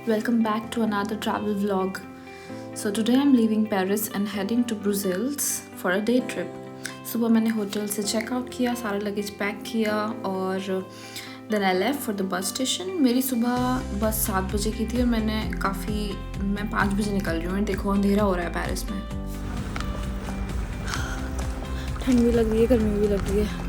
welcome back to another travel vlog. So today I'm leaving Paris and heading to Brussels for a day trip. सुबह मैंने hotel से checkout किया, सारा luggage pack किया और then I left for the bus station. मेरी सुबह बस 7 बजे की थी और मैं 5 बजे निकल रही हूँ. देखो अंधेरा हो रहा है पेरिस में. ठंड भी लग रही है, गर्मी भी लग रही है.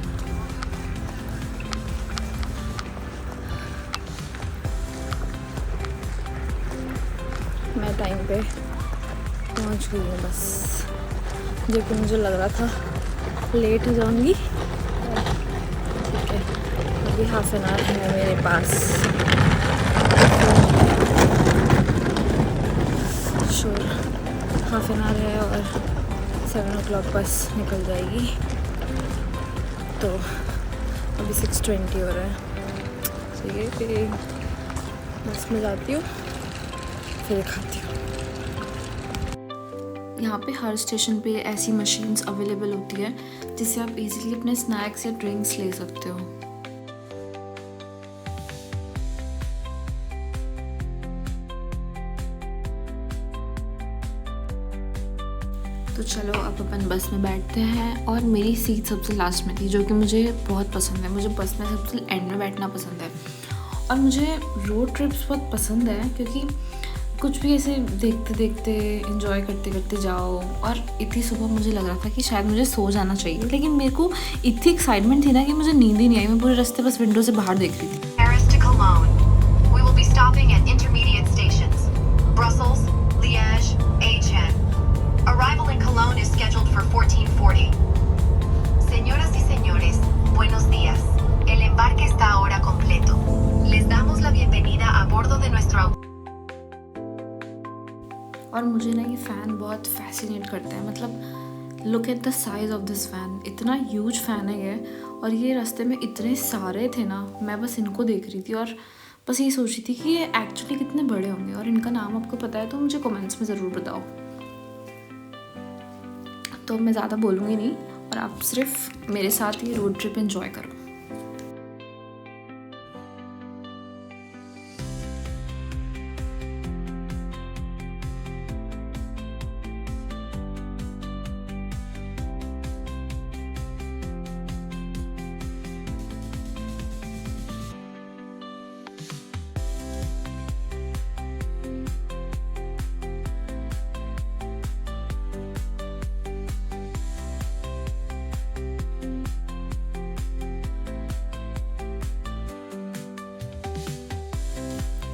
मैं टाइम पे पहुंच गई हूँ बस, जो कि मुझे लग रहा था लेट हो जाऊंगी. ठीक है, अभी हाफ एन आवर है मेरे पास. श्योर हाफ एन आवर है और 7 o'clock बस निकल जाएगी. तो अभी 6:20 हो रहा है. तो ये फिर बस में जाती हूँ, फिर खाती हूँ. यहाँ पे हर स्टेशन पे ऐसी मशीन्स अवेलेबल होती है जिससे आप इजीली अपने स्नैक्स या ड्रिंक्स ले सकते हो. तो चलो अब अपन बस में बैठते हैं. और मेरी सीट सबसे लास्ट में थी, जो कि मुझे बहुत पसंद है. मुझे बस में सबसे एंड में बैठना पसंद है. और मुझे रोड ट्रिप्स बहुत पसंद है क्योंकि कुछ भी ऐसे देखते देखते एंजॉय करते करते जाओ. और इतनी सुबह मुझे लग रहा था कि शायद मुझे सो जाना चाहिए, लेकिन मेरे को इतनी एक्साइटमेंट थी ना कि मुझे नींद ही नहीं आई. मैं पूरे रास्ते बस विंडो से बाहर देख रही थी. Paris to Cologne. We will be stopping at intermediate stations: Brussels, Liège, Aachen. Arrival in Cologne is scheduled for 14:40. Señoras y señores, buenos días. El embarque está ahora completo. Les damos la bienvenida a bordo de nuestro auto. और मुझे ना ये fan बहुत fascinate करता है. मतलब look at the size of this fan. इतना huge fan है ये. और ये रास्ते में इतने सारे थे ना, मैं बस इनको देख रही थी और बस ये सोच रही थी कि ये एक्चुअली कितने बड़े होंगे. और इनका नाम आपको पता है तो मुझे कमेंट्स में ज़रूर बताओ. तो मैं ज़्यादा बोलूँगी नहीं और आप सिर्फ मेरे साथ ये रोड ट्रिप एंजॉय करो.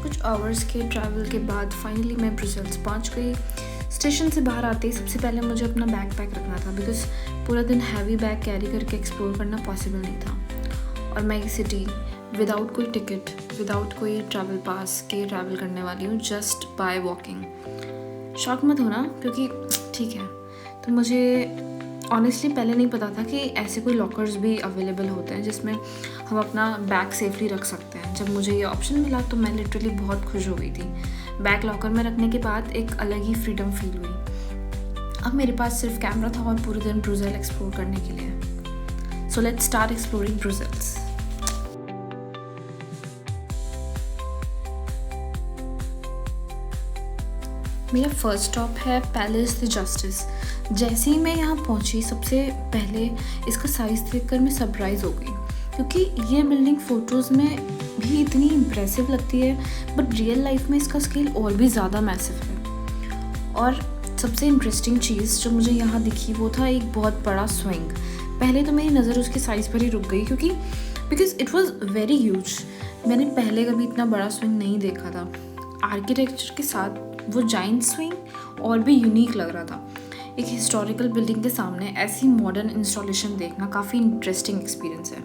कुछ आवर्स के ट्रैवल के बाद फाइनली मैं ब्रुसेल्स पहुंच गई. स्टेशन से बाहर आते ही सबसे पहले मुझे अपना बैग पैक रखना था, बिकॉज पूरा दिन हैवी बैग कैरी करके एक्सप्लोर करना पॉसिबल नहीं था. और मैं ये सिटी विदाउट कोई टिकट, विदाउट कोई ट्रैवल पास के ट्रैवल करने वाली हूँ, जस्ट बाय वॉकिंग. शॉक मत होना क्योंकि ठीक है. तो मुझे ऑनेस्टली पहले नहीं पता था कि ऐसे कोई लॉकर्स भी अवेलेबल होते हैं जिसमें हम अपना बैग सेफली रख सकते हैं. जब मुझे ये ऑप्शन मिला तो मैं लिटरली बहुत खुश हो गई थी. बैग लॉकर में रखने के बाद एक अलग ही फ्रीडम फील हुई. अब मेरे पास सिर्फ कैमरा था और पूरे दिन ब्रुसेल एक्सप्लोर करने के लिए. So let's start exploring Brussels. मेरा फर्स्ट स्टॉप है पैलेस द जस्टिस. जैसे ही मैं यहाँ पहुँची सबसे पहले इसका साइज़ देखकर मैं सरप्राइज़ हो गई, क्योंकि ये बिल्डिंग फ़ोटोज़ में भी इतनी इम्प्रेसिव लगती है बट रियल लाइफ में इसका स्केल और भी ज़्यादा मैसिव है. और सबसे इंटरेस्टिंग चीज़ जो मुझे यहाँ दिखी वो था एक बहुत बड़ा स्विंग. पहले तो मेरी नज़र उसके साइज़ पर ही रुक गई क्योंकि because it was very huge. मैंने पहले कभी इतना बड़ा स्विंग नहीं देखा था. आर्किटेक्चर के साथ वो जाइंट स्विंग और भी यूनिक लग रहा था. एक हिस्टोरिकल बिल्डिंग के सामने ऐसी मॉडर्न इंस्टॉलेशन देखना काफ़ी इंटरेस्टिंग एक्सपीरियंस है.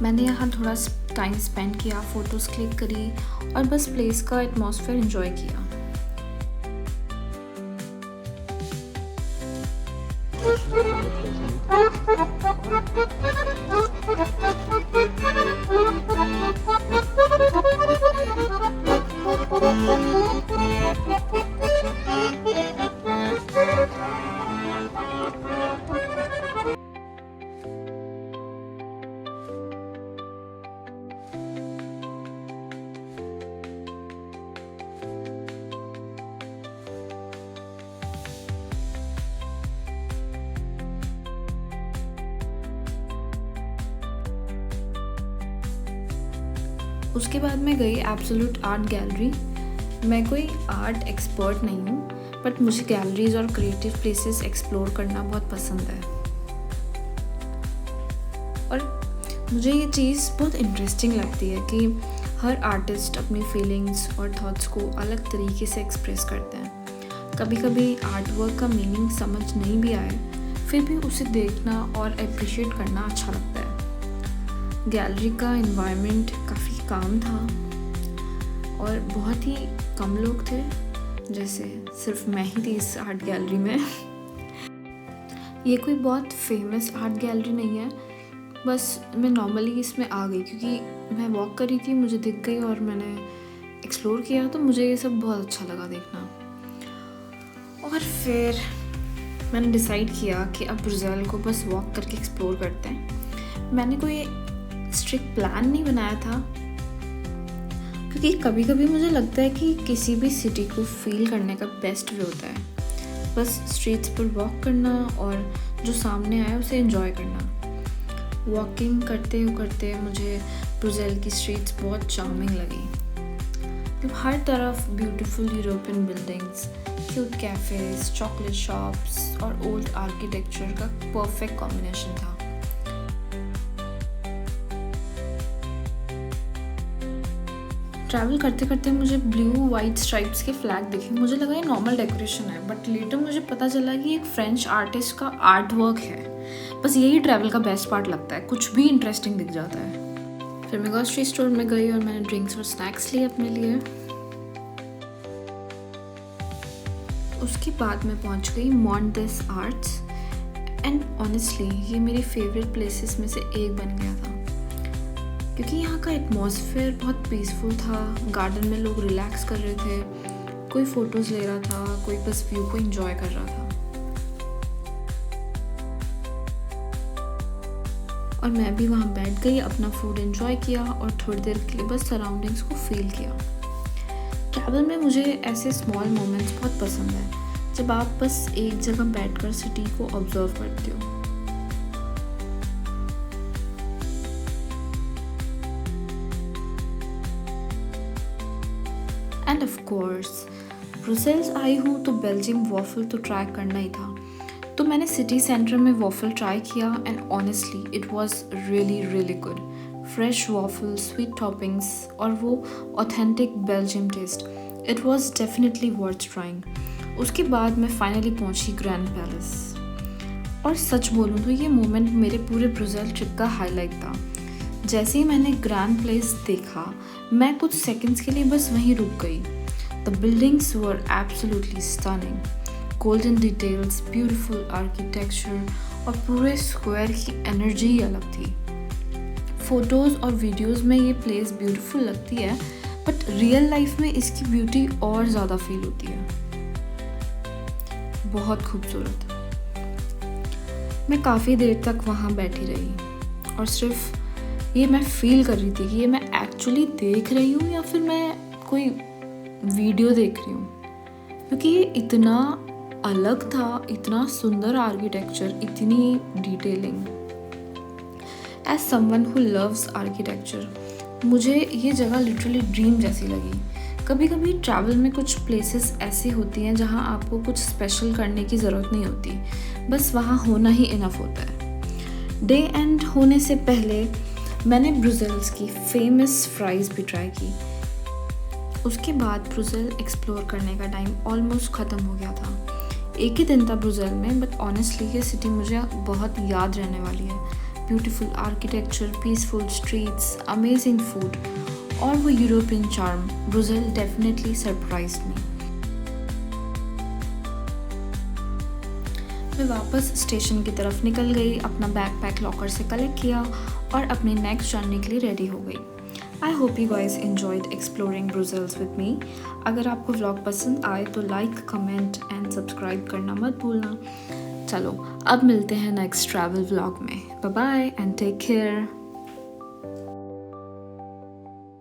मैंने यहाँ थोड़ा टाइम स्पेंड किया, फ़ोटोज़ क्लिक करी और बस प्लेस का एटमॉस्फेयर एंजॉय किया. उसके बाद मैं गई एब्सोल्यूट आर्ट गैलरी। मैं कोई आर्ट एक्सपर्ट नहीं हूँ, बट मुझे गैलरीज और क्रिएटिव प्लेसेस एक्सप्लोर करना बहुत पसंद है। और मुझे ये चीज़ बहुत इंटरेस्टिंग लगती है कि हर आर्टिस्ट अपनी फीलिंग्स और थॉट्स को अलग तरीके से एक्सप्रेस करते हैं। कभी कभी आर्ट वर्क का मीनिंग समझ नहीं भी आए, फिर भी उसे देखना और अप्रिशिएट करना अच्छा लगता है। गैलरी का एनवायरनमेंट काफ़ी काम था और बहुत ही कम लोग थे, जैसे सिर्फ मैं ही थी इस आर्ट गैलरी में। ये कोई बहुत फेमस आर्ट गैलरी नहीं है, बस मैं नॉर्मली इसमें आ गई क्योंकि मैं वॉक कर रही थी, मुझे दिख गई और मैंने एक्सप्लोर किया, तो मुझे ये सब बहुत अच्छा लगा देखना। और फिर मैंने डिसाइड किया कि अब ब्रुसेल को बस वॉक करके एक्सप्लोर करते हैं। मैंने कोई स्ट्रिक्ट प्लान नहीं बनाया था, क्योंकि कभी कभी मुझे लगता है कि किसी भी सिटी को फील करने का बेस्ट वे होता है बस स्ट्रीट्स पर वॉक करना और जो सामने आए उसे एंजॉय करना। वॉकिंग करते मुझे ब्रुसेल की स्ट्रीट्स बहुत चार्मिंग लगी। मतलब हर तरफ beautiful European buildings, cute cafes, chocolate shops और ओल्ड आर्किटेक्चर का परफेक्ट कॉम्बिनेशन था। ट्रैवल करते करते मुझे ब्लू वाइट स्ट्राइप्स के फ्लैग दिखे। मुझे लगा ये नॉर्मल डेकोरेशन है, बट लेटर मुझे पता चला कि एक फ्रेंच आर्टिस्ट का आर्ट वर्क है। बस यही ट्रैवल का बेस्ट पार्ट लगता है, कुछ भी इंटरेस्टिंग दिख जाता है। फिर मैं ग्रोसरी स्टोर में गई और मैंने ड्रिंक्स और स्नैक्स लिए अपने लिए। उसके बाद मैं पहुंच गई मॉन्ट देस आर्ट्स, एंड ऑनेस्टली ये मेरी फेवरेट प्लेसेस में से एक बन गया था, क्योंकि यहाँ का एटमॉस्फेयर बहुत पीसफुल था। गार्डन में लोग रिलैक्स कर रहे थे, कोई फ़ोटोज़ ले रहा था, कोई बस व्यू को एंजॉय कर रहा था। और मैं भी वहाँ बैठ गई, अपना फूड एंजॉय किया और थोड़ी देर के लिए बस सराउंडिंग्स को फील किया। ट्रैवल में मुझे ऐसे स्मॉल मोमेंट्स बहुत पसंद है, जब आप बस एक जगह बैठकर सिटी को ऑब्जर्व करते हो। एंड ऑफ कोर्स ब्रुसेल्स आई हूँ तो बेल्जियम वॉफल तो ट्राई करना ही था। तो मैंने सिटी सेंटर में वॉफल ट्राई किया, and honestly it was really good. Fresh waffle, sweet toppings और वो authentic Belgium taste, it was definitely worth trying. उसके बाद मैं फाइनली पहुंची ग्रैंड पैलेस, और सच बोलूँ तो ये मोमेंट मेरे पूरे ब्रुसेल ट्रिप का हाईलाइट था। जैसे ही मैंने ग्रैंड प्लेस देखा, मैं कुछ सेकंड्स के लिए बस वहीं रुक गई। The buildings were absolutely stunning, golden details, beautiful architecture और पूरे स्क्वायर की एनर्जी ही अलग थी। फोटोज़ और वीडियोज़ में ये प्लेस ब्यूटीफुल लगती है, बट रियल लाइफ में इसकी ब्यूटी और ज़्यादा फील होती है। बहुत खूबसूरत। मैं काफ़ी देर तक वहाँ बैठी रही और सिर्फ ये मैं फील कर रही थी कि ये मैं एक्चुअली देख रही हूँ या फिर मैं कोई वीडियो देख रही हूँ, क्योंकि ये इतना अलग था, इतना सुंदर आर्किटेक्चर, इतनी detailing. As someone who loves architecture, मुझे ये जगह लिटरली ड्रीम जैसी लगी। कभी कभी ट्रैवल में कुछ प्लेसेस ऐसी होती हैं जहाँ आपको कुछ स्पेशल करने की ज़रूरत नहीं होती, बस वहाँ होना ही इनफ होता है। डे एंड होने से पहले मैंने ब्रुसेल्स की फेमस फ्राइज़ भी ट्राई की। उसके बाद ब्रुसेल एक्सप्लोर करने का टाइम ऑलमोस्ट ख़त्म हो गया था। एक ही दिन था ब्रुसेल में, बट ऑनेस्टली ये सिटी मुझे बहुत याद रहने वाली है। Beautiful architecture, peaceful streets, amazing food और वो European charm, Brussels definitely surprised me. मैं वापस स्टेशन की तरफ निकल गई, अपना बैकपैक लॉकर से कलेक्ट किया और अपनी नेक्स्ट जर्नी के लिए रेडी हो गई। I hope you guys enjoyed exploring Brussels with me. अगर आपको व्लॉग पसंद आए तो लाइक, कमेंट एंड सब्सक्राइब करना मत भूलना। चलो अब मिलते हैं नेक्स्ट ट्रैवल व्लॉग में। Bye bye and take care.